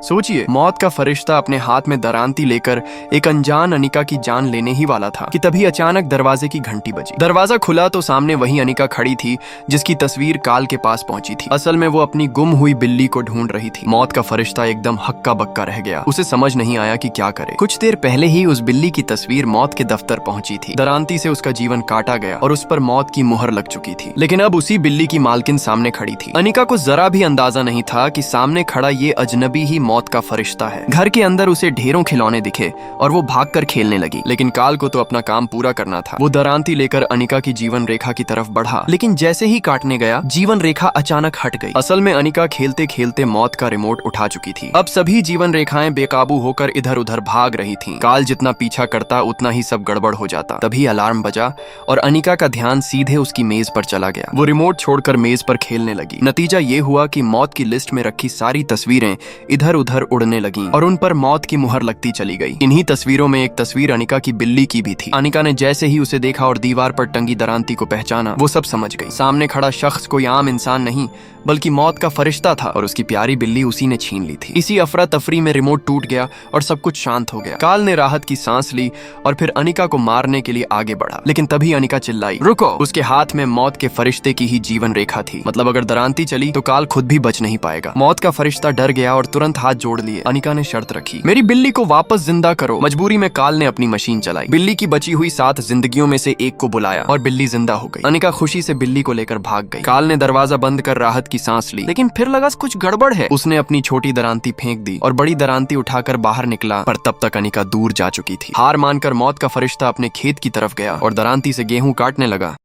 सोचिए, मौत का फरिश्ता अपने हाथ में दरांती लेकर एक अनजान अनिका की जान लेने ही वाला था कि तभी अचानक दरवाजे की घंटी बजी। दरवाजा खुला तो सामने वही अनिका खड़ी थी जिसकी तस्वीर काल के पास पहुंची थी। असल में वो अपनी गुम हुई बिल्ली को ढूंढ रही थी। मौत का फरिश्ता एकदम हक्का बक्का रह गया। उसे समझ नहीं आया कि क्या करे। कुछ देर पहले ही उस बिल्ली की तस्वीर मौत के दफ्तर पहुंची थी। दरांती से उसका जीवन काटा गया और उस पर मौत की मुहर लग चुकी थी। लेकिन अब उसी बिल्ली की मालकिन सामने खड़ी थी। अनिका को जरा भी अंदाजा नहीं था कि सामने खड़ा ये अजनबी ही मौत का फरिश्ता है। घर के अंदर उसे ढेरों खिलौने दिखे और वो भागकर खेलने लगी। लेकिन काल को तो अपना काम पूरा करना था। वो दरांती लेकर अनिका की जीवन रेखा की तरफ बढ़ा, लेकिन जैसे ही काटने गया जीवन रेखा अचानक हट गई। असल में अनिका खेलते खेलते मौत का रिमोट उठा चुकी थी। अब सभी जीवन रेखाएं बेकाबू होकर इधर उधर भाग रही थीं। काल जितना पीछा करता उतना ही सब गड़बड़ हो जाता। तभी अलार्म बजा और अनिका का ध्यान सीधे उसकी मेज पर चला गया। वो रिमोट छोड़कर मेज पर खेलने लगी। नतीजा ये हुआ कि मौत की लिस्ट में रखी सारी तस्वीरें इधर उधर उड़ने लगी और उन पर मौत की मुहर लगती चली गई। इन्हीं तस्वीरों में एक तस्वीर अनिका की बिल्ली की भी थी। अनिका ने जैसे ही उसे देखा और दीवार पर टंगी दरांती को पहचाना, वो सब समझ गई। सामने खड़ा शख्स कोई आम इंसान नहीं बल्कि मौत का फरिश्ता था और उसकी प्यारी बिल्ली उसी ने छीन ली थी। इसी अफरा तफरी में रिमोट टूट गया और सब कुछ शांत हो गया। काल ने राहत की सांस ली और फिर अनिका को मारने के लिए आगे बढ़ा। लेकिन तभी अनिका चिल्लाई, रुको। उसके हाथ में मौत के फरिश्ते की ही जीवन रेखा थी। मतलब अगर दरांती चली तो काल खुद भी बच नहीं पाएगा। मौत का फरिश्ता डर गया और तुरंत हाथ जोड़ लिए। अनिका ने शर्त रखी, मेरी बिल्ली को वापस जिंदा करो। मजबूरी में काल ने अपनी मशीन चलाई। बिल्ली की बची हुई 7 जिंदगियों में से एक को बुलाया और बिल्ली जिंदा हो गई। अनिका खुशी से बिल्ली को लेकर भाग गई। काल ने दरवाजा बंद कर राहत की सांस ली, लेकिन फिर लगा कुछ गड़बड़ है। उसने अपनी छोटी दरांती फेंक दी और बड़ी दरांती उठाकर बाहर निकला, पर तब तक अनिका दूर जा चुकी थी। हार मानकर मौत का फरिश्ता अपने खेत की तरफ गया और दरांती से गेहूं काटने लगा।